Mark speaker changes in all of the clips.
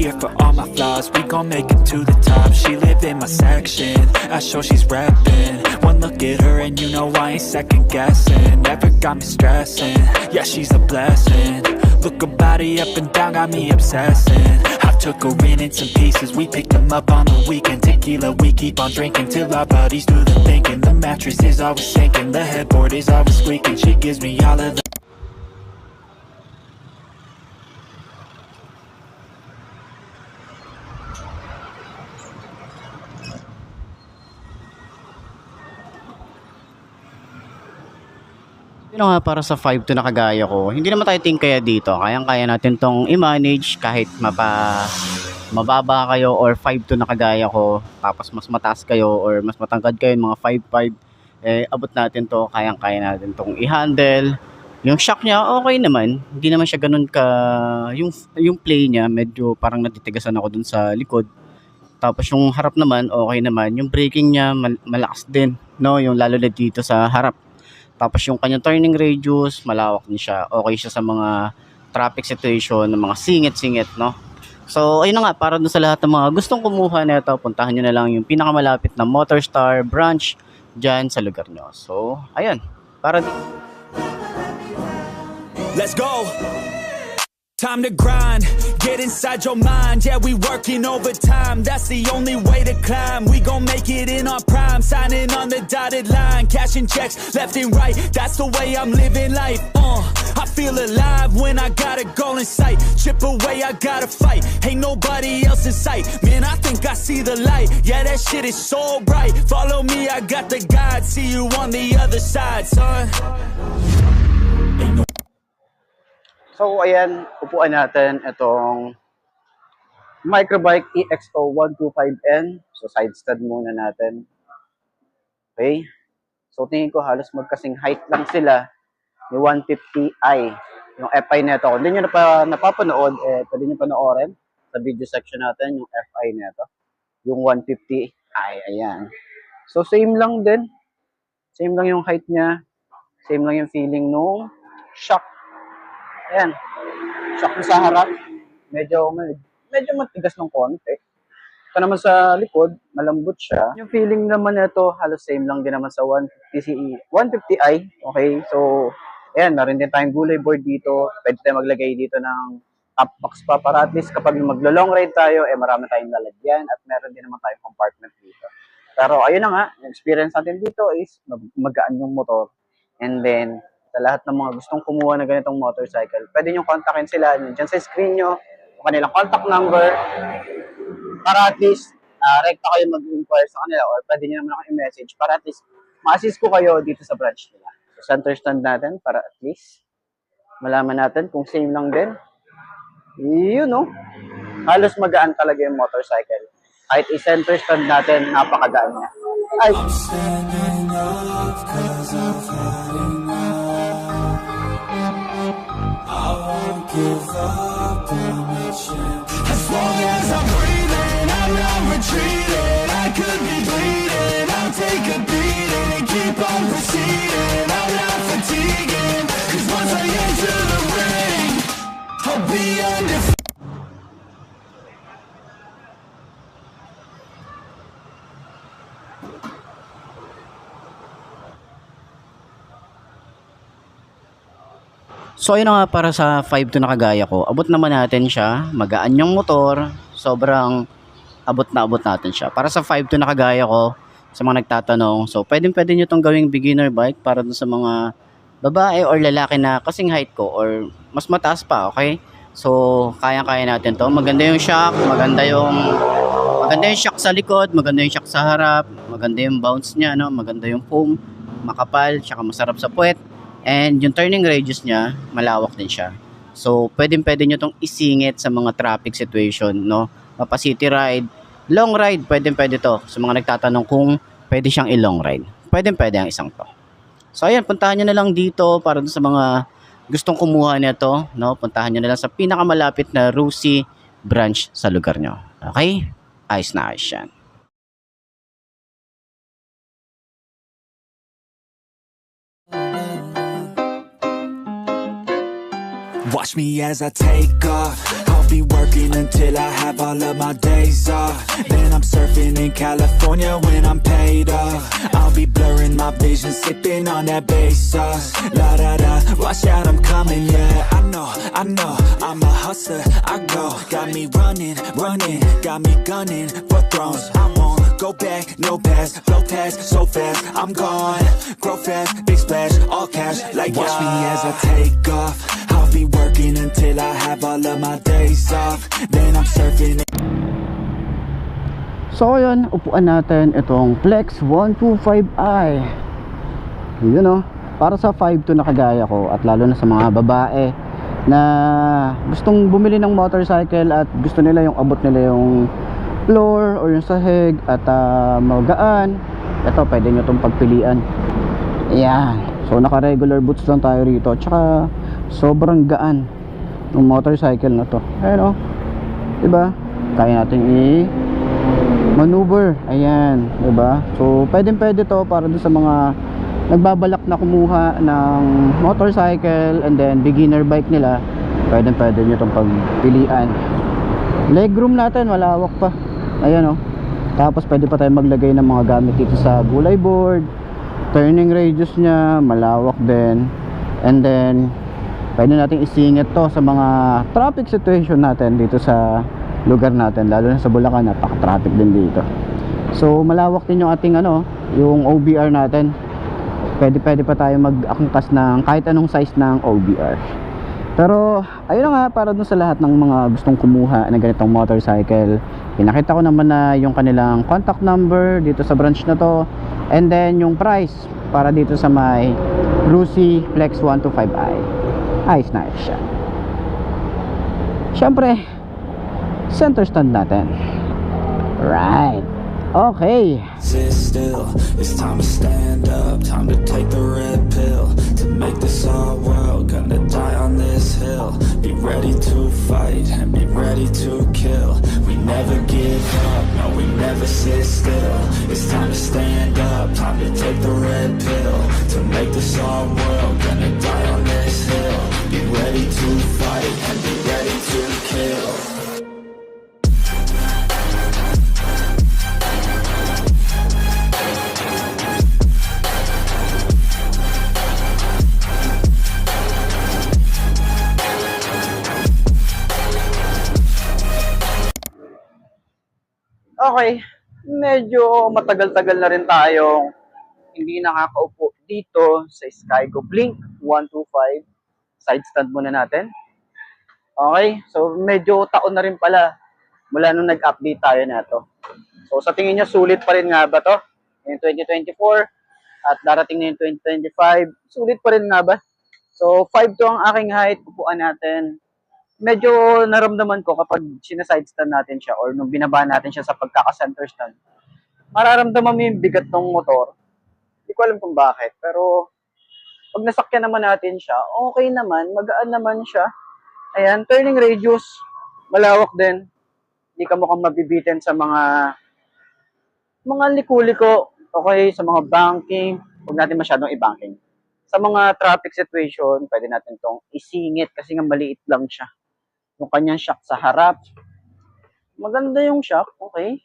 Speaker 1: here for all my flaws, we gon' make it to the top. She live in my section, I show she's reppin'. One look at her and you know I ain't second guessing. Never got me stressing, yeah she's a blessing. Look her body up and down, got me obsessing. I took her in some pieces, we picked them up on the weekend. Tequila, we keep on drinking till our bodies do the thinking. The mattress is always sinking, the headboard is always squeaking. She gives me all of the
Speaker 2: Yun nga para sa 5'2" na kagaya ko, hindi naman tayo kaya dito. Kayang-kaya natin tong i-manage kahit mababa kayo or 5'2" na kagaya ko. Tapos mas mataas kayo or mas matangkad kayo, mga 5'5", abot natin to, kayang-kaya natin tong i-handle. Yung shock niya, okay naman. Hindi naman siya ganun ka, yung play niya, medyo parang natitigasan ako dun sa likod. Tapos yung harap naman, okay naman. Yung braking niya, malakas din, no? Yung lalo na dito sa harap. Tapos yung kanyang turning radius, malawak din siya. Okay siya sa mga traffic situation, ng mga singit-singit, no? So, ayun na nga, para doon sa lahat ng mga gustong kumuha nito, puntahan nyo na lang yung pinakamalapit na Motorstar branch dyan sa lugar nyo. So, ayun. Para
Speaker 1: Let's go! Time to grind, get inside your mind. Yeah, we working overtime, that's the only way to climb. We gon' make it in our prime, signing on the dotted line. Cashing checks left and right, that's the way I'm living life. I feel alive when I got a goal in sight. Chip away, I gotta fight, ain't nobody else in sight. Man, I think I see the light, yeah that shit is so bright. Follow me, I got the guide, see you on the other side, son.
Speaker 2: So, ayan, upuan natin itong Microbike EXO 125N. So, side stud muna natin. Okay. So, tingin ko halos magkasing height lang sila ni 150i. Yung FI nito. Kung hindi nyo napapanood, pwede nyo panoorin sa video section natin yung FI nito. Yung 150i. Ayan. So, same lang din. Same lang yung height niya. Same lang yung feeling nung shock. Ayan. Shock sa harap. Medyo matigas ng konti. Ito naman sa likod, malambot siya. Yung feeling naman nito, halos same lang din naman sa 150i. Okay, so, ayan, meron din tayong gulay board dito. Pwede tayo maglagay dito ng top box pa para at least kapag maglo-long ride tayo, marami tayong lalagyan at meron din naman tayong compartment dito. Pero ayun na nga, yung experience natin dito is magaan yung motor. And then, sa lahat ng mga gustong kumuha ng ganitong motorcycle, pwede nyo kontakin sila dyan sa screen nyo, yung kanilang contact number, para at least rekta kayo mag-inquire sa kanila or pwede nyo naman ako i-message para at least ma-assist ko kayo dito sa branch nila. So, center stand natin para at least malaman natin kung same lang din. Yun, no? Halos magaan talaga yung motorcycle. Kahit i-center stand natin, napakagaan niya. Ay! I'm standing up 'cause I've had enough. I won't give up on the chance. As long as I'm breathing, I'm not retreating. I could be bleeding, I'll take a beating and keep on proceeding. I'm not fatiguing, 'cause once I enter the ring, I'll be undefeated. So ayun na nga, para sa 5'2" na kagaya ko, abot naman natin siya, magaan yung motor, sobrang abot natin siya. Para sa 5'2" na kagaya ko, sa mga nagtatanong, so pwede nyo itong gawing beginner bike para dun sa mga babae or lalaki na kasing height ko or mas mataas pa, okay? So kaya natin to. Maganda yung shock, maganda yung shock sa likod, maganda yung shock sa harap, maganda yung bounce niya, no? Maganda yung foam, makapal, tsaka masarap sa puwet. And yung turning radius niya, malawak din siya. So, pwede nyo itong isingit sa mga traffic situation, no? Mapa city ride, long ride, pwede to. Sa mga nagtatanong kung pwede siyang i-long ride. Pwede ang isang to. So, ayan, puntahan nyo na lang dito para sa mga gustong kumuha nito, no? Puntahan nyo na lang sa pinakamalapit na Rusi branch sa lugar nyo. Okay? Ayos na ayos yan.
Speaker 1: Watch me as I take off, I'll be working until I have all of my days off. Then I'm surfing in California when I'm paid off. I'll be blurring my vision, sipping on that bass sauce. La da da, watch out, I'm coming, yeah. I know, I'm a hustler, I go. Got me running, got me gunning for thrones. I won't go back, no past, blow past so fast. I'm gone, grow fast, big splash, all cash. Like watch me as I take off. I'll be working until I have all of my days off. Then I'm surfing.
Speaker 2: So yun, upuan natin itong Flex 125i. Yun o, para sa 5'2" na kagaya ko, at lalo na sa mga babae na gustong bumili ng motorcycle at gusto nila yung abot nila yung floor or yung sahig at magaan. Ito, pwede nyo itong pagpilian. Ayan, so naka regular boots lang tayo rito, tsaka sobrang gaan ng motorcycle na to. Ayan o, diba? Kaya natin maneuver, ayan, diba? So pwede to para doon sa mga nagbabalak na kumuha ng motorcycle and then beginner bike nila. Pwede nyo itong pagpilian. Legroom natin, malawak pa. Ayan o. Tapos pwede pa tayo maglagay ng mga gamit dito sa gulay board. Turning radius nya malawak din. And then pwede natin isingit to sa mga traffic situation natin dito sa lugar natin, lalo na sa Bulacan, napaka-traffic din dito. So malawak din yung ating yung OBR natin. Pwede pa tayo mag-angkas ng kahit anong size ng OBR. Pero ayun nga, para dun sa lahat ng mga gustong kumuha ng ganitong motorcycle, pinakita ko naman na yung kanilang contact number dito sa branch na to, and then yung price para dito sa may Rusi Flex 125i. Ayos na siya. Syempre, center stand natin. Right. Okay.
Speaker 1: Sit still, it's time to stand up, time to take the red pill, to make this our world, gonna die on this hill. Be ready to fight and be ready to kill. We never give up, no we never sit still. It's time to stand up, time to take the red pill, to make this our world, gonna die on this hill. Be ready to fight and be ready to kill.
Speaker 2: Okay, medyo matagal-tagal na rin tayong hindi nakakaupo dito sa Skygo Blink 125. Side stand muna natin. Okay, so medyo taon na rin pala mula nung nag-update tayo na to. So sa tingin nyo, sulit pa rin nga ba to? Yung 2024 at darating na yung 2025, sulit pa rin nga ba? So 5'2" ang aking height, upuan natin. Medyo naramdaman ko kapag sina-side stand natin siya or nung binaba natin siya sa pagkaka-center stand, mararamdaman mo yung bigat ng motor. Hindi ko alam kung bakit, pero pag nasakyan naman natin siya, okay naman, magaan naman siya. Ayan, turning radius, malawak din. Hindi ka mukhang mabibitin sa mga liku-liko, okay, sa mga banking, huwag natin masyadong i-banking. Sa mga traffic situation, pwede natin tong isingit kasi nga maliit lang siya. Yung kanyang shock sa harap, maganda yung shock, okay.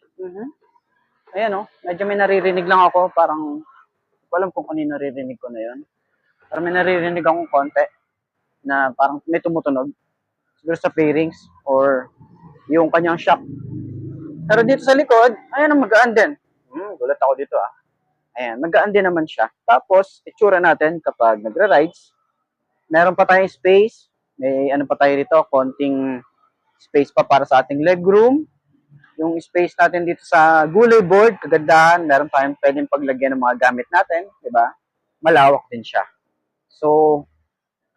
Speaker 2: Ayan medyo may naririnig lang ako, parang hindi ko alam kung kanino naririnig ko na yun. Pero may naririnig akong konti na parang may tumutunog. Siguro sa fairings or yung kanyang shock. Pero dito sa likod, ayan magaan din. Gulat ako dito Ayan, magaan din naman siya. Tapos, itsura natin kapag nagra-rides, meron pa tayong space. May pa tayo dito, konting space pa para sa ating legroom. Yung space natin dito sa gulay board, kagandahan, meron tayong pwedeng paglagyan ng mga gamit natin, di ba? Malawak din siya. So,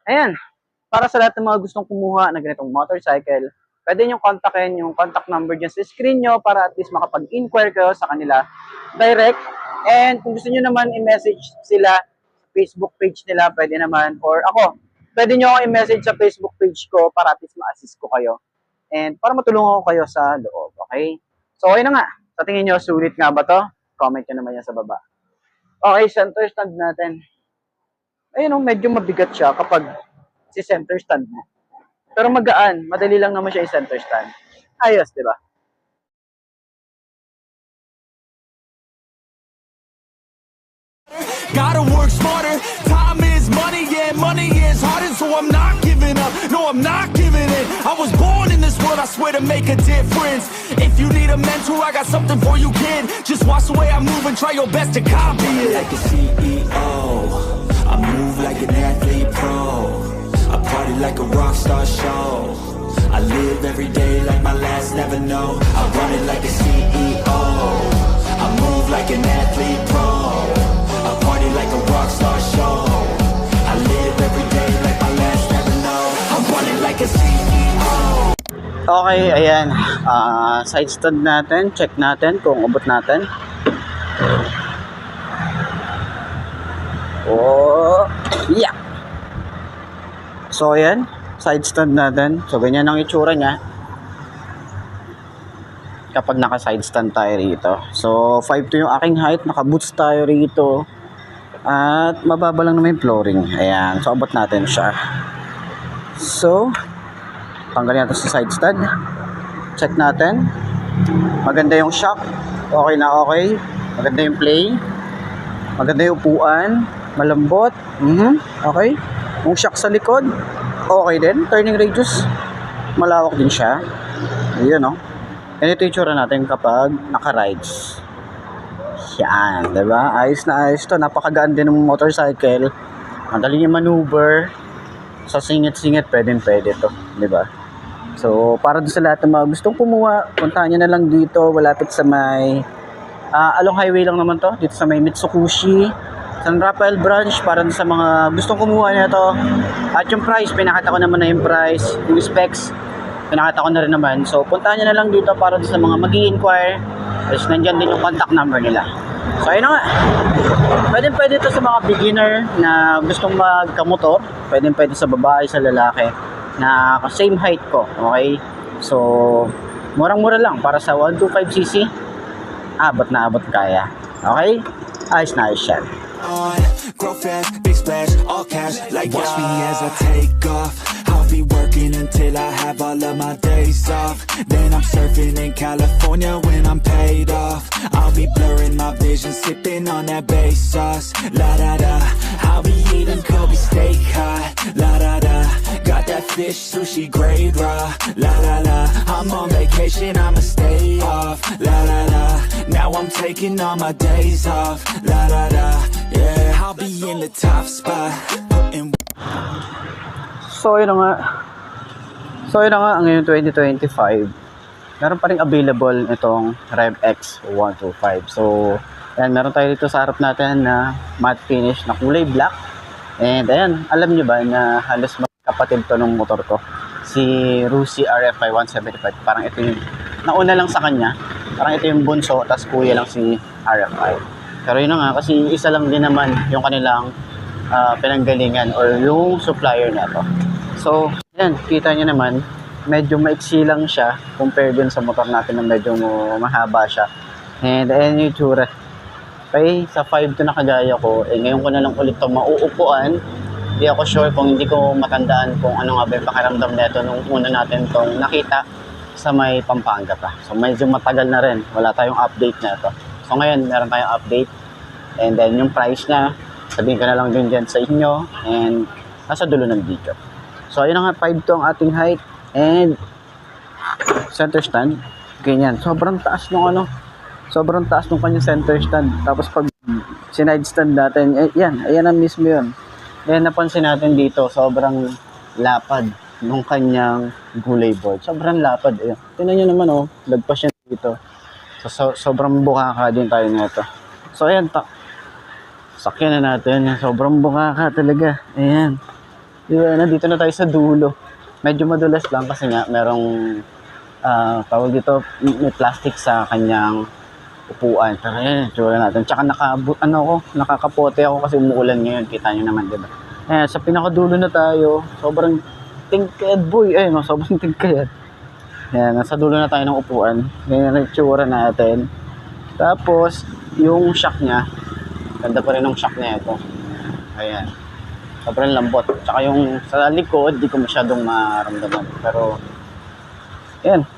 Speaker 2: ayan, para sa lahat ng mga gustong kumuha ng ganitong motorcycle, pwede nyo kontakin yung contact number dyan sa screen nyo para at least makapag-inquire kayo sa kanila direct. And kung gusto nyo naman i-message sila sa Facebook page nila, pwede naman. Or ako, pwede nyo ako i-message sa Facebook page ko para at least ma-assist ko kayo. And para matulungan ko kayo sa loob, okay? So, okay na nga. Sa tingin nyo, sulit nga ba to? Comment nyo naman yan sa baba. Okay, center stand natin. Ayun medyo mabigat siya kapag si center stand mo. Pero magaan, madali lang naman siya i-center stand. Ayos, di ba?
Speaker 1: Gotta work smarter, time is money, yeah, money is harder, so I'm not giving up, no, I'm not giving in. I was born in this world, I swear, to make a difference. If you need a mentor, I got something for you, kid. Just watch the way I move and try your best to copy it. Like a CEO, I move like an athlete pro, I party like a rock star show, I live every day like my last, never know. I run it like a CEO, I move like an athlete pro, I party like a rock star show, I live every day like my last, never know. I'm running like a CEO.
Speaker 2: Okay, ayan. Side stand natin. Check natin kung abot natin. Oh, yeah. So, ayan. Side stand natin. So, ganyan ang itsura niya kapag naka-side stand tayo rito. So, 5'2" yung aking height. Naka-boots tayo rito. At mababa lang naman yung flooring. Ayan. So, abot natin siya. So, tanggalin natin sa side stand. Check natin. Maganda yung shock. Okay na okay. Maganda yung play. Maganda yung upuan. Malambot. Okay. Yung shock sa likod. Okay din. Turning radius. Malawak din siya. Ayan o. Ganito yung tsura natin kapag naka-rides. Yan. Diba? Ayos na ayos to. Napakagaan din ng motorcycle. Madali yung maneuver. Sa singit-singit, pwede to. Diba? So, para doon sa lahat ng mga gustong kumuha, puntahan nyo na lang dito. Malapit sa may along highway lang naman to. Dito sa may Mitsukushi. San Rafael branch. Para doon sa mga gustong kumuha nito. At yung price, pinakita ko naman na yung price. Yung specs, pinakita ko na rin naman. So, puntahan nyo na lang dito para doon sa mga mag-i-inquire. Tapos nandyan din yung contact number nila. So, ayun na nga. Pwede ito sa mga beginner na gustong magkamotor. Pwede sa babae, sa lalaki na same height ko. Okay? So, murang-mura lang para sa 125cc. Abot na abot kaya. Okay? Ayos na ayos yan.
Speaker 1: Grow fast, big splash, all cash. Like watch me as I take off. I'll be working until I have all of my days off. Then I'm surfing in California when I'm paid off. I'll be blurring my vision, sipping on that bass sauce. La da da. I'll be eating Kobe steak hot. La da da. Got that fish sushi grade raw. La la la. I'm on vacation, I'ma stay off. La la la. Now I'm taking all my days off. La la la. Yeah, I'll be in the top spot. Putting...
Speaker 2: So yun na nga. Ngayon 2025. Meron pa rin available itong Rev X 125. So, ayan, meron tayo dito sa harap natin na matte finish na kulay black. And ayan, alam nyo ba na halos magkapatid to ng motor ko. Si Rusi RFI 175. Parang ito yung nauna lang sa kanya. Parang ito yung bunso, tas kuya lang si RFI. Pero yun na nga, kasi isa lang din naman yung kanilang pinanggalingan or yung supplier na to. So, yan, kita nyo naman, medyo maiksi lang siya compared dun sa motor natin na medyo mahaba siya. And ayan yung tsura. Okay, sa 5 to na kagaya ko, ngayon ko na lang ulit ito mauupuan. Hindi ako sure kung hindi ko matandaan kung ano nga ba yung pakiramdam nito nung una natin itong nakita sa may Pampanga pa. So, medyo matagal na rin. Wala tayong update na ito. So ngayon, meron tayong update. And then yung price na, sabihin ko na lang din dyan sa inyo. And nasa dulo ng video. So ayun na nga, 5'2" ang ating height. And center stand. Ganyan. Sobrang taas nung sobrang taas nung kanyang center stand. Tapos pag sinide stand natin, ayan na mismo yun. Then napansin natin dito, sobrang lapad nung kanyang gulay board. Sobrang lapad. Ayan. Tingnan nyo naman lagpas siya dito. So, sobrang bukaka din tayo nito. So, ayan, sakyan na natin. Sobrang bukaka talaga. Ayan. Diba, nandito na tayo sa dulo. Medyo madulas lang kasi nga, merong, tawag dito, may plastic sa kanyang upuan. Pero ayan, tsura natin. Tsaka nakakapote ako kasi umuulan ngayon. Kita nyo naman, diba? Ayan, sa pinakadulo na tayo. Sobrang tingkad, boy. Ayan, sobrang tingkad. Yan, nasa dulo na tayo ng upuan. Ganyan ang itsura natin. Tapos, yung shock niya, ganda pa rin ng shock niya ito. Ayan. Sobrang lambot. Tsaka yung sa likod, di ko masyadong maramdaman. Pero, yan.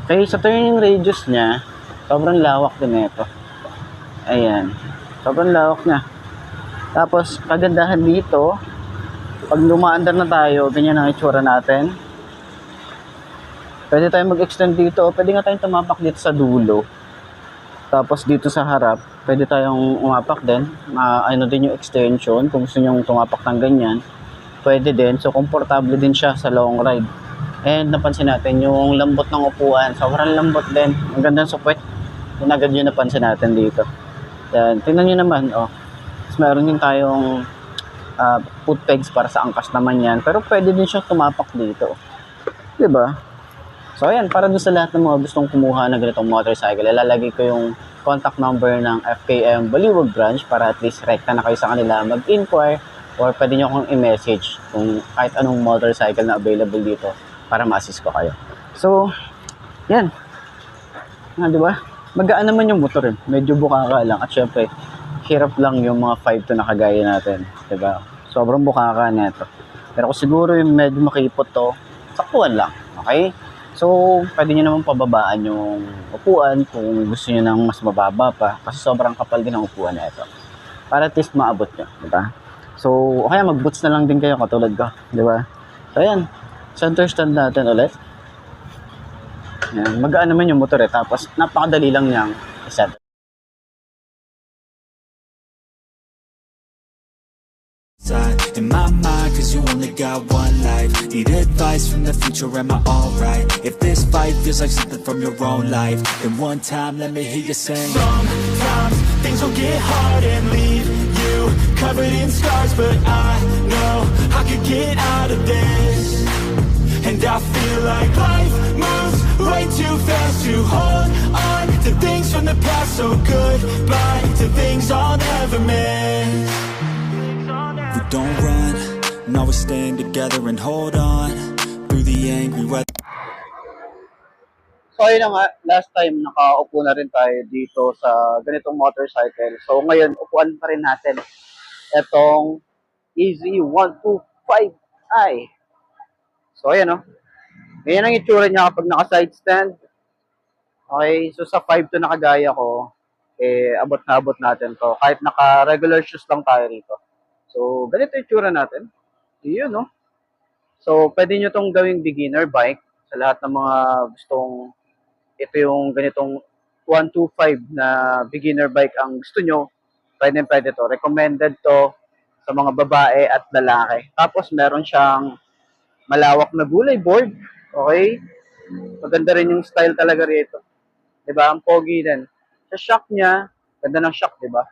Speaker 2: Okay, sa turning radius niya, sobrang lawak din ito. Ayan. Sobrang lawak niya. Tapos, kagandahan dito, pag lumaandar na tayo, ganyan ang itsura natin. Pwede tayong mag-extend dito. Pwede nga tayong tumapak dito sa dulo. Tapos dito sa harap, pwede tayong umapak din. Ano din yung extension. Kung gusto nyo tumapak ng ganyan, pwede din. So, komportable din siya sa long ride. And napansin natin yung lambot ng upuan. Sobrang lambot din. Ang ganda ng sukwet. Yun agad yung napansin natin dito. Yan. Tingnan nyo naman. Oh. Tapos meron din tayong foot pegs para sa angkas naman yan. Pero pwede din siya tumapak dito. Diba? So, ayan, para doon sa lahat ng mga gustong kumuha ng ganitong motorcycle, ilalagay ko yung contact number ng FKM Baliwag Branch para at least rekta na kayo sa kanila mag-inquire or pwede nyo akong i-message kung kahit anong motorcycle na available dito para ma-assist ko kayo. So, yan. Di ba? Magaan naman yung motor eh. Medyo bukaka lang. At syempre, hirap lang yung mga 5 to na kagaya natin. Di ba? Sobrang bukaka neto. Pero kung siguro yung medyo makipot to, saktuhan lang. Okay? So, pwede nyo naman pababaan yung upuan kung gusto nyo ng mas mababa pa kasi sobrang kapal din ang upuan na ito. Para at least maabot nyo, di ba? So, kaya mag-boots na lang din kayo katulad ko, di ba? So, ayan. Center stand natin ulit. Ayan. Magaan naman yung motor eh. Tapos, napakadali lang niyang i-set.
Speaker 1: In my mind, cause you only got one life. Need advice from the future, am I alright? If this fight feels like something from your own life, then one time let me hear you sing. Sometimes things will get hard and leave you covered in scars, but I know I could get out of this. And I feel like life moves way too fast to hold on to things from the past. So goodbye to things I'll never miss. We don't run, no, we stand together and hold on through the angry weather.
Speaker 2: So ayun na nga, last time nakaupo na rin tayo dito sa ganitong motorcycle. So ngayon, upuan pa rin natin itong EZ125i. So ayan o. Ganyan ang itsura niya kapag naka-side stand. Okay, so sa 5 to na kagaya ko, abot na abot natin to. Kahit naka-regular shoes lang tayo rito. So, ganito yung tsura natin. Yun, no? So, pwede nyo itong gawing beginner bike sa lahat ng mga gustong ito yung ganitong 125 na beginner bike ang gusto nyo. Pwede to. Recommended to sa mga babae at lalaki. Tapos, meron siyang malawak na gulay board. Okay? Maganda rin yung style talaga rito. Diba? Ang pogi din. Sa shock niya, ganda ng shock, diba?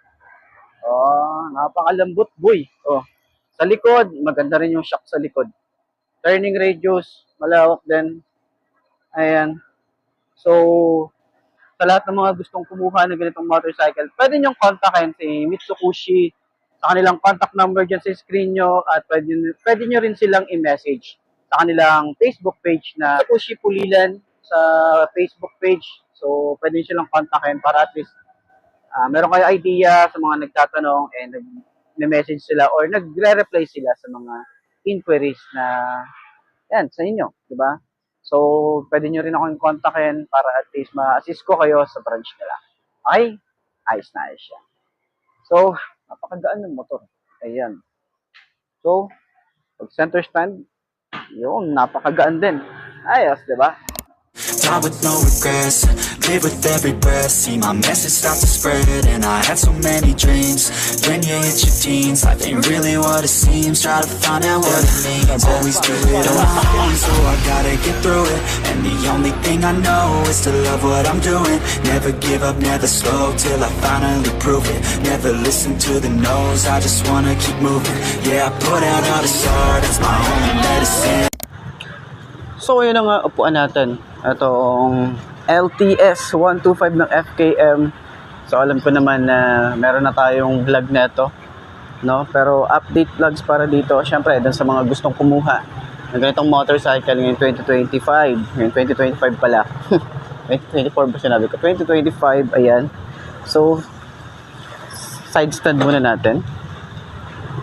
Speaker 2: Oh, napakalambot, boy. Oh. Sa likod, maganda rin yung shock sa likod. Turning radius, malawak din. Ayan. So, sa lahat ng mga gustong kumuha ng ganitong motorcycle, pwede nyo kontakin si Mitsukushi sa kanilang contact number dyan sa screen nyo at pwede nyo rin silang i-message sa kanilang Facebook page na Mitsukushi Pulilan sa Facebook page. So, pwede nyo silang kontakin para at least meron kayo idea sa mga nagtatanong and nag-message sila or nagre-reply sila sa mga inquiries na yan, sa inyo, di ba? So, pwede nyo rin akong kontakin para at least ma-assist ko kayo sa branch nila. Okay? Ayos na ayos siya. So, napakagaan ng motor. Ayan. So, pag center stand, yun, napakagaan din. Ayos, di ba?
Speaker 1: Die with no regrets, live with every breath. See my message start to spread, and I had so many dreams. Then you hit your teens, life ain't really what it seems. Try to find out what it means. Always do it on my own, so I gotta get through it. And the only thing I know is to love what I'm doing. Never give up, never slow, till I finally prove it. Never listen to the no's, I just wanna keep moving. Yeah, I put out all this art, it's my only medicine.
Speaker 2: So, yun na nga, upuan natin. Itong LTS 125 ng FKM. So, alam ko naman na meron na tayong vlog neto, no? Pero update vlogs para dito, syempre, dun sa mga gustong kumuha ng ganitong motorcycle ngayong 2025. Ngayong 2025 pala. 2024 ba sinabi ko? 2025, ayan. So, side stand muna natin.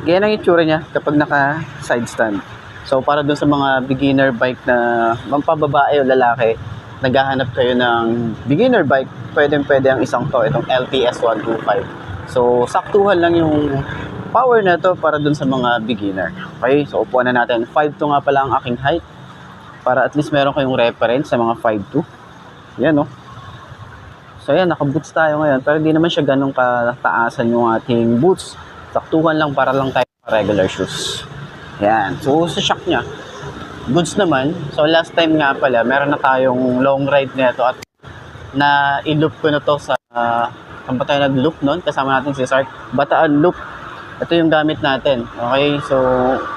Speaker 2: ganyan ang itsura niya kapag naka side stand. So para dun sa mga beginner bike na mampababae o lalaki, naghahanap kayo ng beginner bike, pwede ang isang to, itong LTS 125. So saktuhan lang yung power na to para dun sa mga beginner. Okay, so upuan na natin. 5'2" nga pala ang aking height, para at least meron kayong reference sa mga 5'2". Yan, no? So yan, naka-boots tayo ngayon, pero hindi naman siya ganun kataasan yung ating boots. Saktuhan lang para lang tayo regular shoes. Yan. So sa shock niya, goods naman. So last time nga pala, meron na tayong long ride nito at na i-loop ko na to sa saan ba tayo nag-loop nun? Kasama natin si Sark. Bataan Loop. Ito yung gamit natin. Okay? So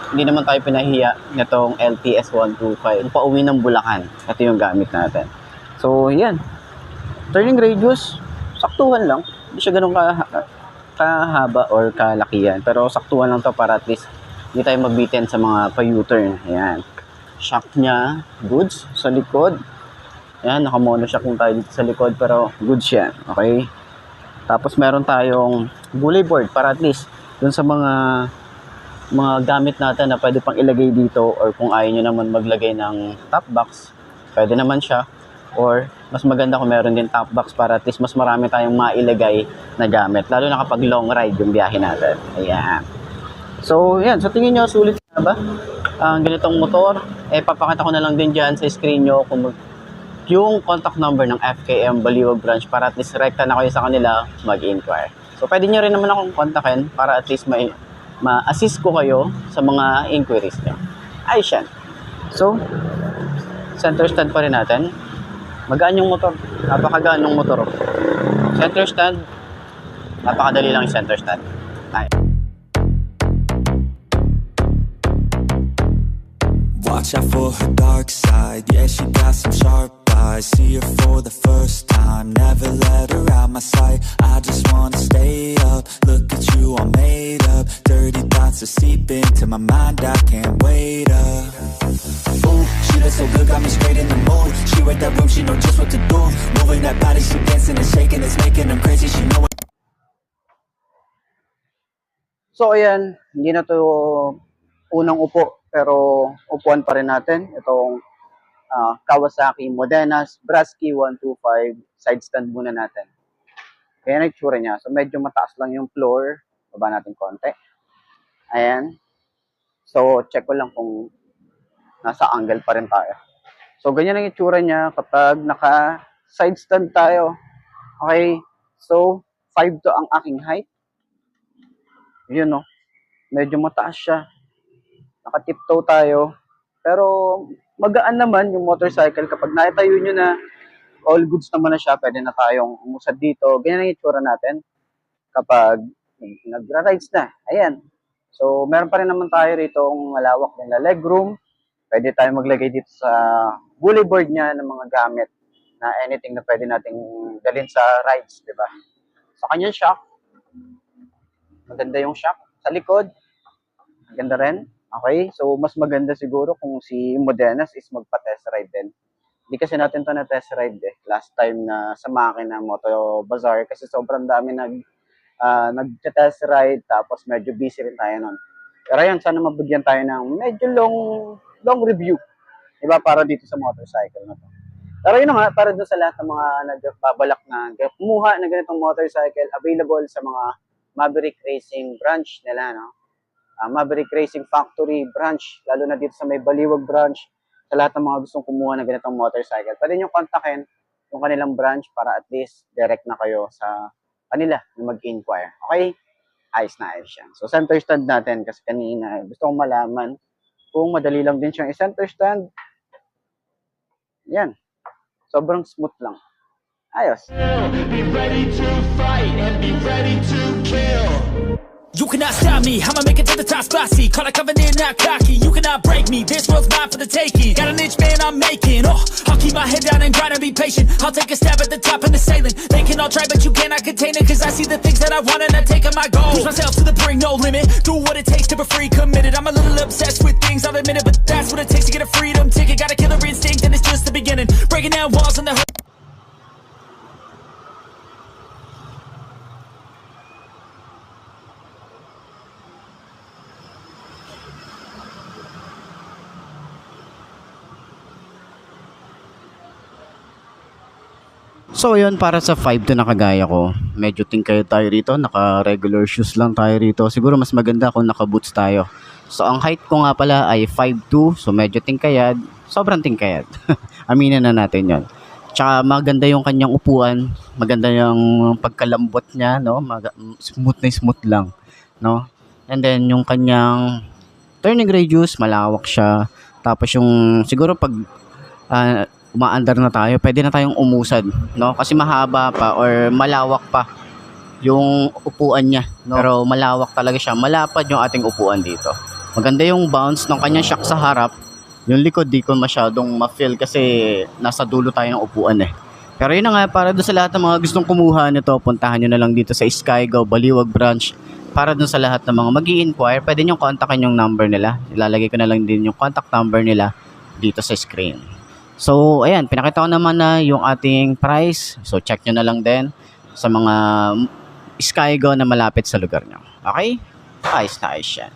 Speaker 2: hindi naman tayo pinahiya nitong LTS 125. Pauwi ng Bulacan. Ito yung gamit natin. So yan. Turning radius, saktuhan lang. Hindi siya ganun kahaba or kalakihan. Pero saktuhan lang to para at least hindi tayo magbitin sa mga pa-U-turn. Ayan. Shock niya, goods sa likod. Ayan, naka-monoshock lang tayo dito sa likod pero goods yan. Okay? Tapos meron tayong gulay board para at least dun sa mga gamit natin na pwede pang ilagay dito or kung ayaw nyo naman maglagay ng top box, pwede naman siya. Or mas maganda kung meron din top box para at least mas marami tayong mailagay na gamit. Lalo na kapag long ride yung biyahe natin. Ayan. So, yan. Sa tingin nyo, sulit na ba ang ganitong motor? Papakita ko na lang din dyan sa screen nyo kung yung contact number ng FKM Baliwag Branch para at least rekta na kayo sa kanila mag-inquire. So, pwede nyo rin naman akong kontakin para at least ma-assist ko kayo sa mga inquiries nyo. Ayos yan. So, center stand pa rin natin. Magaan yung motor. Napakagaan yung motor. Center stand. Napakadali lang yung center stand. Ay.
Speaker 1: Watch out for her dark side. Yeah, she got some sharp eyes. See her for the first time. Never let her out my sight. I just wanna stay up. Look at you, all made up. Dirty thoughts are seeping into my mind. I can't wait up. Ooh, she looks so good, got me straight in the mood. She read that room, she know just what to do. Moving that body, she dancing and shaking. It's making them crazy, she know it.
Speaker 2: So ayan, hindi na to unang upo, pero upuan pa rin natin. Itong Kawasaki Modenas Brasky 125 side stand muna natin. Kaya na itsura niya. So medyo mataas lang yung floor. Baba natin konti. Ayan. So check ko lang kung nasa angle pa rin tayo. So ganyan ang itsura niya kapag naka side stand tayo. Okay. So 5'2" ang aking height. Yun, no. Medyo mataas siya. Naka-tiptoe tayo. Pero magaan naman yung motorcycle kapag naitayo nyo na all goods naman na siya, pwede na tayong umusad dito. Ganyan ang itsura natin kapag nagra-rides na. Ayan. So meron pa rin naman tayo rito ang malawak na legroom. Pwede tayo maglagay dito sa gully board niya ng mga gamit na anything na pwede nating dalhin sa rides, di ba? Sa kanyang shock, maganda yung shock. Sa likod, maganda rin. Okay, so mas maganda siguro kung si Modenas is magpa-test ride din. Hindi kasi natin to na test ride eh. Last time na sa makina Moto Bazaar kasi sobrang dami nag-test ride tapos medyo busy rin tayo nun. Pero yan, sana mabigyan tayo ng medyo long review. Diba? Para dito sa motorcycle na to. Pero yun nga, para doon sa lahat ng mga nagbabalak na kumuha ng ganitong motorcycle, available sa mga Maverick Racing branch nila, no? Maverick Racing Factory branch, lalo na dito sa may Baliwag branch, sa lahat ng mga gustong kumuha ng ganitong motorcycle. Pwede nyo kontakin yung kanilang branch para at least direct na kayo sa kanila na mag-inquire. Okay? Ayos na ayos yan. So, center stand natin kasi kanina gusto kong malaman kung madali lang din siyang i-center stand. Yan. Sobrang smooth lang. Ayos.
Speaker 1: Be ready to fight and be ready to kill. You cannot stop me, I'ma make it to the top spicy. Call a covenant, not cocky. You cannot break me, this world's mine for the taking. Got an itch, man, I'm making. I'll keep my head down and grind and be patient. I'll take a stab at the top and the sailing. They can all try, but you cannot contain it. Cause I see the things that I want and I take on my goal. Push myself to the brink, no limit. Do what it takes to be free, committed. I'm a little obsessed with things, I'll admit it. But that's what it takes to get a freedom ticket. Got a killer instinct and it's just the beginning. Breaking down walls on the
Speaker 2: So yun, para sa 5 to na kagaya ko, medyo tingkay tayo rito, naka regular shoes lang tayo rito. Siguro mas maganda kung naka boots tayo. So ang height ko nga pala ay 5'2", so medyo tingkayad, sobrang tingkayad. Aminin na natin yon. Tsaka maganda yung kanyang upuan, maganda yung pagkalambot niya, no? Smooth na smooth lang, no? And then yung kanyang turning radius, malawak siya. Tapos yung siguro pag umaandar na tayo, pwede na tayong umusad, no? Kasi mahaba pa or malawak pa yung upuan niya, no? Pero malawak talaga siya, malapad yung ating upuan dito. Maganda yung bounce ng kanyang shock sa harap. Yung likod di ko masyadong ma-feel kasi nasa dulo tayo ng upuan eh. Pero yun na nga, para doon sa lahat ng mga gustong kumuha nito, puntahan nyo na lang dito sa Skygo Baliwag branch. Para doon sa lahat ng mga mag-i-inquire, pwede nyo kontakin yung number nila. Ilalagay ko na lang din yung contact number nila dito sa screen. So, ayan, pinakita ko naman na yung ating price. So, check nyo na lang din sa mga Skygo na malapit sa lugar nyo. Okay? Ayos na ayos yan.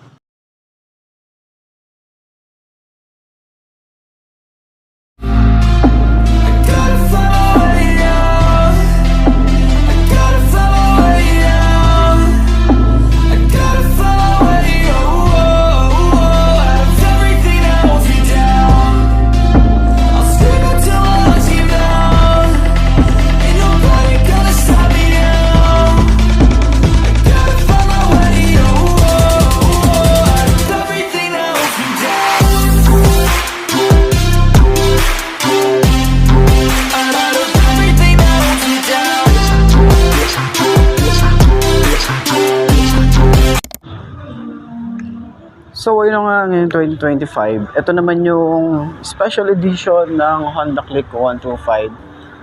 Speaker 2: So, ayun nga ngayon 2025. Ito naman yung special edition ng Honda Click 125.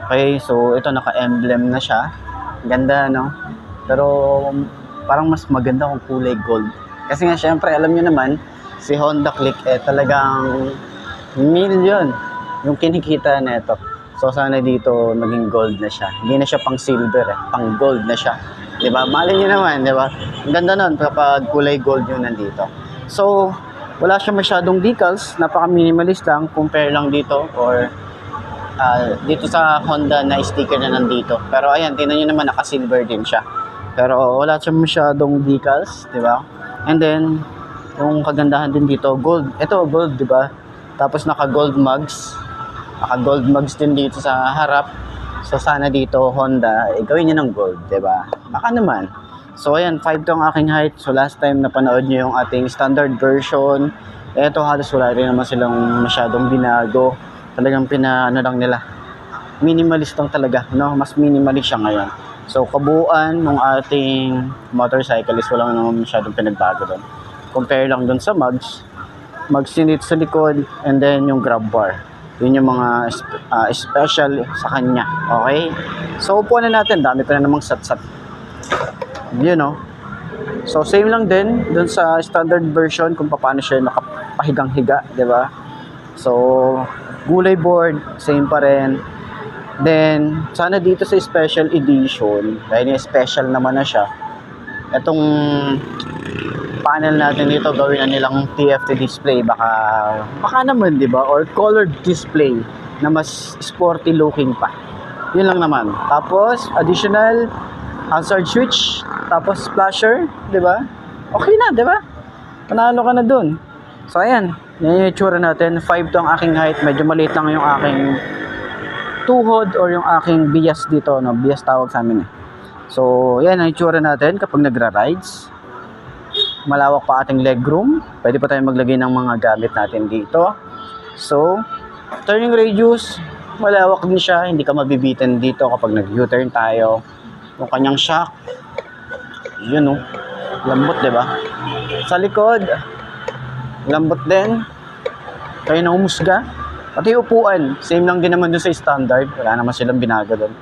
Speaker 2: Okay, so ito naka-emblem na siya. Ganda, no? Pero parang mas maganda kung kulay gold. Kasi nga syempre, alam niyo naman, si Honda Click talagang million yung kinikita nito. So sana dito maging gold na siya. Hindi na siya pang silver pang gold na siya. 'Di ba? Malay niyo naman, 'di ba? Ang ganda nun kapag kulay gold yung nandito. So, wala siya masyadong decals, napaka-minimalist lang, compare lang dito or dito sa Honda na sticker na nandito. Pero ayan, tingnan niyo naman, naka-silver din siya. Pero wala siya masyadong decals, di ba? And then, yung kagandahan din dito, gold. Ito, gold, di ba? Tapos naka-gold mugs. Naka-gold mugs din dito sa harap. So, sana dito, Honda, gawin niyo ng gold, di ba? Baka naman. So ayan, 5 to ang aking height. So last time napanood nyo yung ating standard version. Eto halos wala rin naman silang masyadong binago. Talagang ano lang nila. Minimalist lang talaga, no? Mas minimalist siya ngayon. So kabuuan ng ating motorcycle is wala naman masyadong pinagbago doon. Compare lang doon sa mugs. Mugs din dito sa likod and then yung grab bar. Yun yung mga special sa kanya. Okay? So upuan na natin. Dami pa na namang sat-sat. You know. So same lang din dun sa standard version kung paano siya nakapahigang-higa, 'di ba? So gulay board, same pa rin. Then sana dito sa special edition, dahil yung special naman na siya, etong panel natin dito gawin na nilang TFT display, baka naman, 'di ba? Or colored display na mas sporty looking pa. Yun lang naman. Tapos additional hazard switch, tapos splasher, 'di ba? Okay na, 'di ba? Panalo ka na doon. So ayan, yan yung itsura natin. 5 to ang aking height, medyo maliit lang yung aking tuhod or yung aking bias dito, no? Bias tawag sa amin eh. So, yan ang itsura natin kapag nagra-rides. Malawak pa ating legroom. Pwede pa tayong maglagay ng mga gamit natin dito. So, turning radius, malawak din siya. Hindi ka mabibitin dito kapag nag-U-turn tayo. Yung kanyang shock, yun oh, lambot, diba? Sa likod, lambot din. Kaya na umusga. Pati upuan, same lang din naman dun sa standard. Wala naman silang binago dun.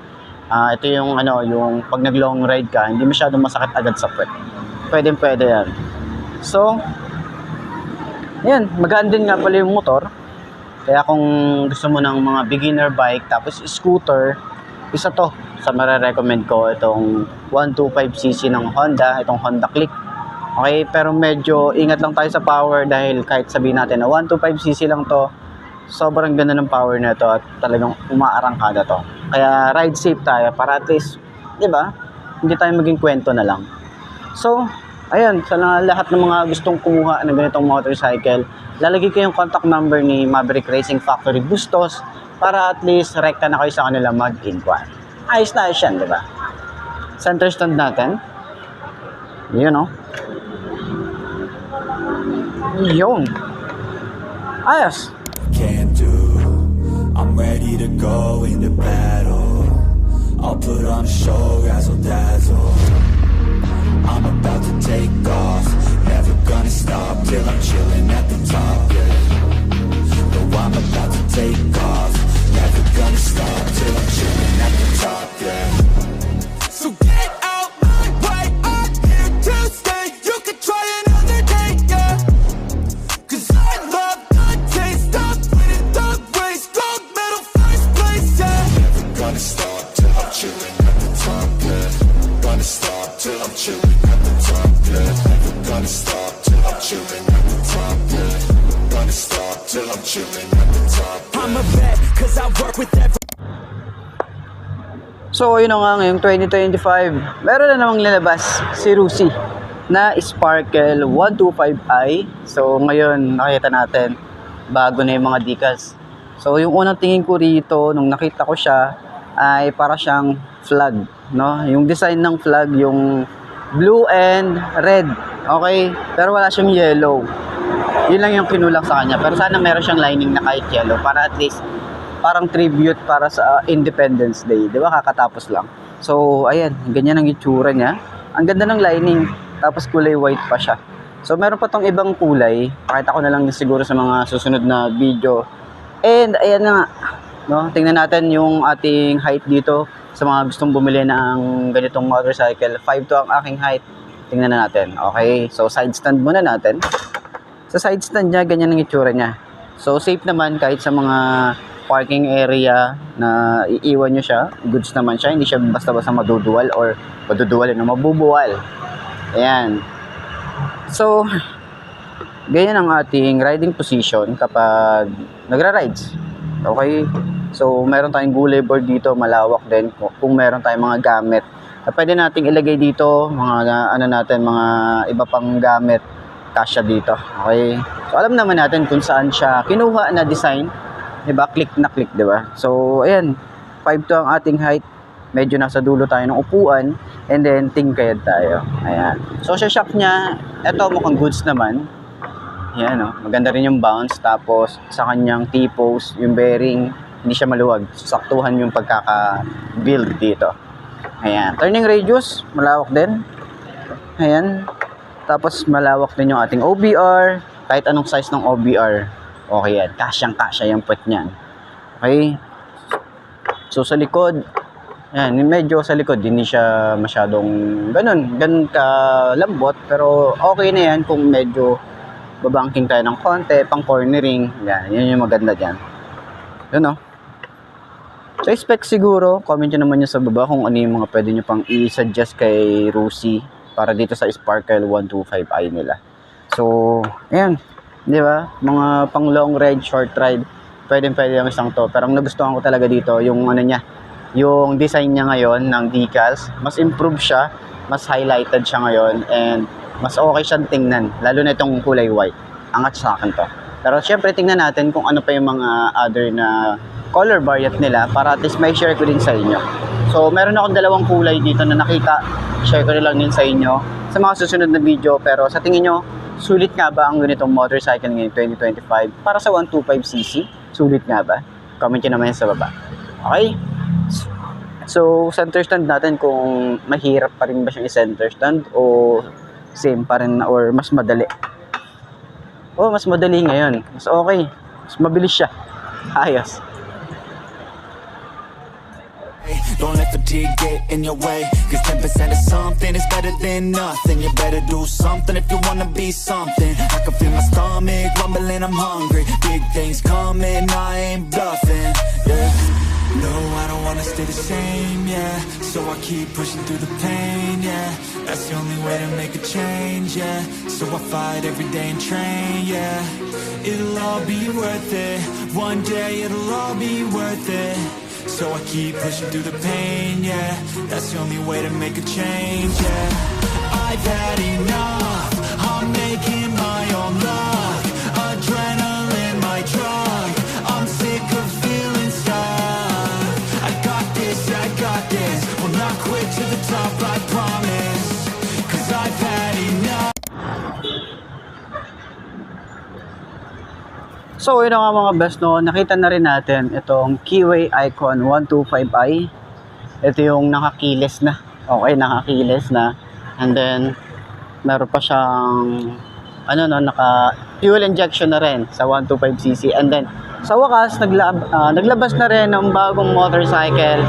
Speaker 2: Ito yung yung pag nag long ride ka, hindi masyadong masakit agad sa puwet. Pwede yan. So, yan, magaan din nga pala yung motor. Kaya kung gusto mo ng mga beginner bike, tapos scooter, isa to sa mare-recommend ko, itong 125cc ng Honda, itong Honda Click. Okay, pero medyo ingat lang tayo sa power dahil kahit sabihin natin na 125cc lang to, sobrang ganda ng power na to at talagang umaarangkada to. Kaya ride safe tayo para at least, di ba, hindi tayo maging kwento na lang. So, ayun, sa lahat ng mga gustong kumuha ng ganitong motorcycle, lalagay ko yung contact number ni Maverick Racing Factory Bustos para at least rekta na kayo sa kanila mag-inquire. Ayos na ayos yan, di ba? Center stand natin. Yun, oh. Yun. Ayos.
Speaker 1: Can do. I'm ready to go into battle. I'll put on a show, razzle dazzle. I'm about to take off. Never gonna stop till I'm chilling at the top. Yeah. No, I'm about to take off. Never gonna stop till I'm chilling at the top. Yeah. So get out my way. I'm here to stay. You can try another day. Yeah. 'Cause I love the taste of winning the race. Gold medal, first place. Yeah. Never gonna stop till I'm chilling at the top. Yeah. Gonna stop till I'm chilling at the top. Yeah. Never gonna stop till I'm chilling at the top. Yeah. Gonna stop till I'm chilling at the top. Yeah. I'm a vet 'cause I work with every.
Speaker 2: So, yun na nga ngayong 2025, meron na namang nilabas si Rusi na Sparkle 125i. So, ngayon, nakita natin, bago na yung mga decals. So, yung unang tingin ko rito, nung nakita ko siya, ay para siyang flag, no? Yung design ng flag, yung blue and red, okay? Pero wala siyang yellow. Yun lang yung kinulang sa kanya. Pero sana meron siyang lining na kahit yellow para at least parang tribute para sa Independence Day, di ba? Kakatapos lang. So, ayan, ganyan ang itsura niya. Ang ganda ng lining, tapos kulay white pa siya. So, meron pa tong ibang kulay. Pakita ko na lang siguro sa mga susunod na video. And, ayan na nga, no? Tingnan natin yung ating height dito sa mga gustong bumili ng ganitong motorcycle. 5'2" ang aking height. Tingnan na natin. Okay, so side stand muna natin. Sa side stand niya, ganyan ang itsura niya. So, safe naman kahit sa mga parking area na iiwan nyo siya, goods naman siya, hindi siya basta-basta mabubuwal, mabubuwal. Ayan. So, ganyan ang ating riding position kapag nagra-rides. Okay? So, meron tayong gulay board dito, malawak din kung meron tayong mga gamit. Pwede nating ilagay dito, mga mga iba pang gamit, kasya dito. Okay? So, alam naman natin kung saan siya kinuha na design. Diba? Click na click, diba? So, ayan. 5'2" ang ating height. Medyo nasa dulo tayo ng upuan. And then, tingkayad tayo. Ayan. So, sa shock niya, eto mukhang goods naman. Ayan, no? Maganda rin yung bounce. Tapos, sa kanyang T-post, yung bearing, hindi siya maluwag. Saktuhan yung pagkaka-build dito. Ayan. Turning radius, malawak din. Ayan. Tapos, malawak din yung ating OBR. Kahit anong size ng OBR. Okay yan, kasyang-kasya yung puwet niyan. Okay? So, sa likod, yan, medyo sa likod, hindi siya masyadong ganun kalambot, pero okay na yan kung medyo babangking tayo ng konti, pang cornering, yan yung maganda dyan. Yun, no? So, expect siguro, comment nyo naman nyo sa baba kung ano yung mga pwede nyo pang i-suggest kay Rusi para dito sa Sparkle 125i nila. So, ayan. Di ba? Mga pang long ride, short ride, pwede yung isang to. Pero ang nagustuhan ko talaga dito, yung ano niya, yung design niya ngayon ng decals, mas improved siya, mas highlighted siya ngayon, and mas okay siyang tingnan, lalo na itong kulay white. Angat sa akin to. Pero syempre tingnan natin kung ano pa yung mga other na color variant nila para at least may share ko din sa inyo. So meron akong dalawang kulay dito na nakita, share ko na lang din sa inyo sa mga susunod na video. Pero sa tingin nyo, sulit nga ba ang ganitong motorcycle ngayon 2025 para sa 125cc? Sulit nga ba? Comment nyo naman yan sa baba. Okay? So, center stand natin kung mahirap pa rin ba siyang i-center stand o same pa rin or mas madali. Oh, mas madali ngayon. Mas okay. Mas mabilis siya. Ayos.
Speaker 1: Don't let fatigue get in your way, cause 10% of something is better than nothing. You better do something if you wanna be something. I can feel my stomach rumbling, I'm hungry. Big things coming, I ain't bluffing, yeah. No, I don't wanna stay the same, yeah. So I keep pushing through the pain, yeah. That's the only way to make a change, yeah. So I fight every day and train, yeah. It'll all be worth it. One day it'll all be worth it. So I keep pushing through the pain, yeah. That's the only way to make a change, yeah. I've had enough, I'm making my own luck. Adrenaline, my drug, I'm sick of feeling stuck. I got this, will not quit to the top, I promise. Cause I've had enough.
Speaker 2: So, yun nga mga best, no, nakita na rin natin itong Keyway Icon 125i. Ito yung nakakilis na. Okay, nakakilis na. And then, meron pa siyang, naka fuel injection na rin sa 125cc. And then, sa wakas, naglabas na rin ng bagong motorcycle.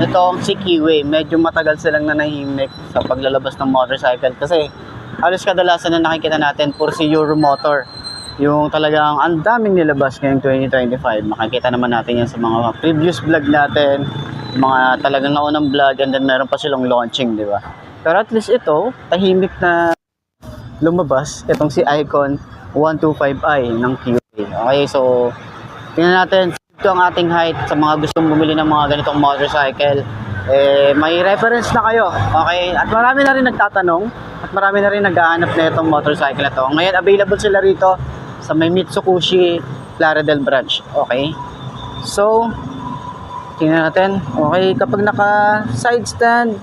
Speaker 2: Itong si Keyway. Medyo matagal silang nanahimik sa paglalabas ng motorcycle. Kasi, halos kadalasan na nakikita natin, puro si Euromotor. Yung talagang ang daming nilabas ngayong 2025. Makikita naman natin yan sa mga previous vlog natin, mga talagang naunang vlog, and then meron pa silang launching, di ba? Pero at least ito, tahimik na lumabas itong si Icon 125i ng QA. Okay, so tingnan natin ito ang ating height sa mga gustong bumili ng mga ganitong motorcycle. May reference na kayo. Okay, at marami na rin nagtatanong at marami na rin naghahanap na itong motorcycle na to. Ngayon available sila rito sa may Mitsubishi Plaridel branch. Okay. So, tingnan natin. Okay, kapag naka side stand,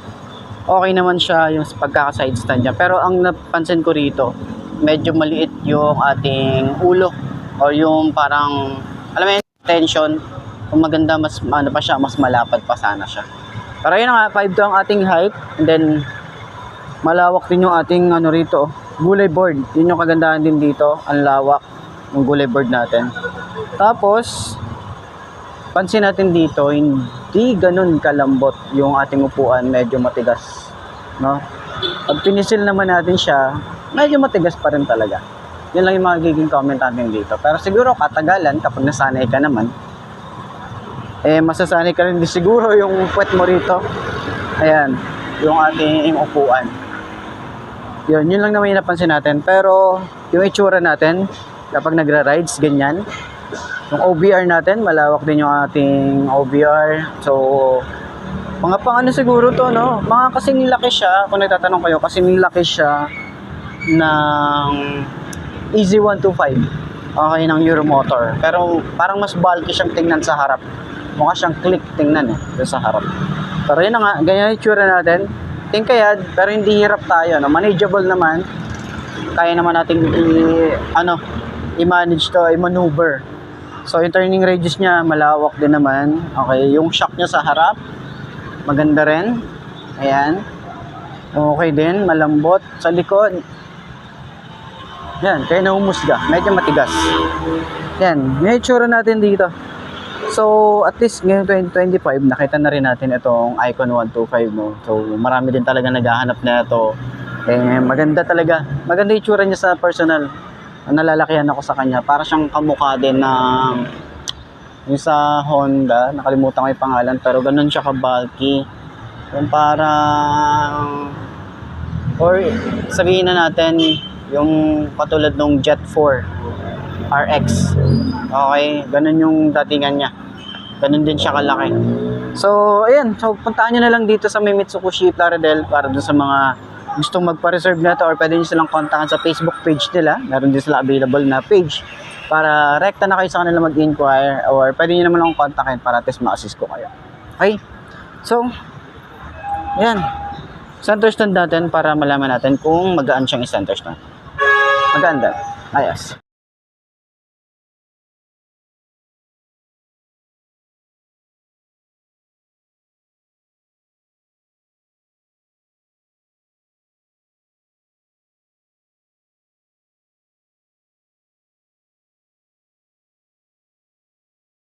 Speaker 2: okay naman siya yung pagkaka side stand niya. Pero ang napansin ko rito, medyo maliit yung ating ulo or yung parang, alam mo yun, tension. Kung maganda, mas ano pa siya, mas malapad pa sana siya. Pero yun nga, 5'2" ang ating height. And then, malawak din yung ating rito, gulay board. Yun yung kagandahan din dito, ang lawak ng gulay board natin. Tapos pansin natin dito, hindi ganun kalambot yung ating upuan, medyo matigas, no? Pag pinisil naman natin siya, medyo matigas pa rin talaga. Yun lang yung magiging comment natin dito. Pero siguro katagalan, kapag nasanay ka naman, masasanay ka rin siguro yung puwet mo rito. Ayan, yung ating upuan. Yun lang naman yung napansin natin. Pero yung itsura natin kapag nagra-rides, ganyan. Yung OBR natin, malawak din yung ating OBR. So, mga pang siguro to, no? Mga kasing laki siya, kung nagtatanong kayo, kasing laki siya ng Easy 125. Okay, ng Euromotor. Pero parang mas bulky siyang tingnan sa harap. Mukha siyang click tingnan sa harap. Pero yun na nga, ganyan yung itsura natin. Tingkayad, pero hindi hirap tayo, no? Manageable naman. Kaya naman natin i-manage to, i-maneuver. So, yung turning radius niya, malawak din naman. Okay, yung shock niya sa harap, maganda rin. Ayan. Okay din, malambot. Sa likod, yan, kaya nahumusga. Medyo matigas. Yan, yung itsura natin dito. So, at least ngayon 2025, nakita na rin natin itong Icon 125, no? So, marami din talaga naghahanap na ito. Maganda talaga. Maganda yung itsura niya sa personal. Nalalakihan ako sa kanya. Para siyang kamukha din ng yung sa Honda. Nakalimutan ko yung pangalan. Pero ganun siya ka-bulky. Yung parang, or sabihin na natin, yung katulad ng Jet 4 RX. Okay, ganun yung datingan niya. Ganun din siya kalaki. So, ayan. So, puntaan nyo na lang dito sa may Mitsubishi Plaridel para dun sa mga gustong magpa-reserve na to, or pwede nyo silang kontakan sa Facebook page nila. Meron din sila available na page para rekta na kayo sa kanila mag-inquire, or pwede nyo naman akong kontakin para at least ma-assist ko kayo. Okay? So, ayan. Center stand natin para malaman natin kung magaan siyang i-center stand. Maganda. Ayos.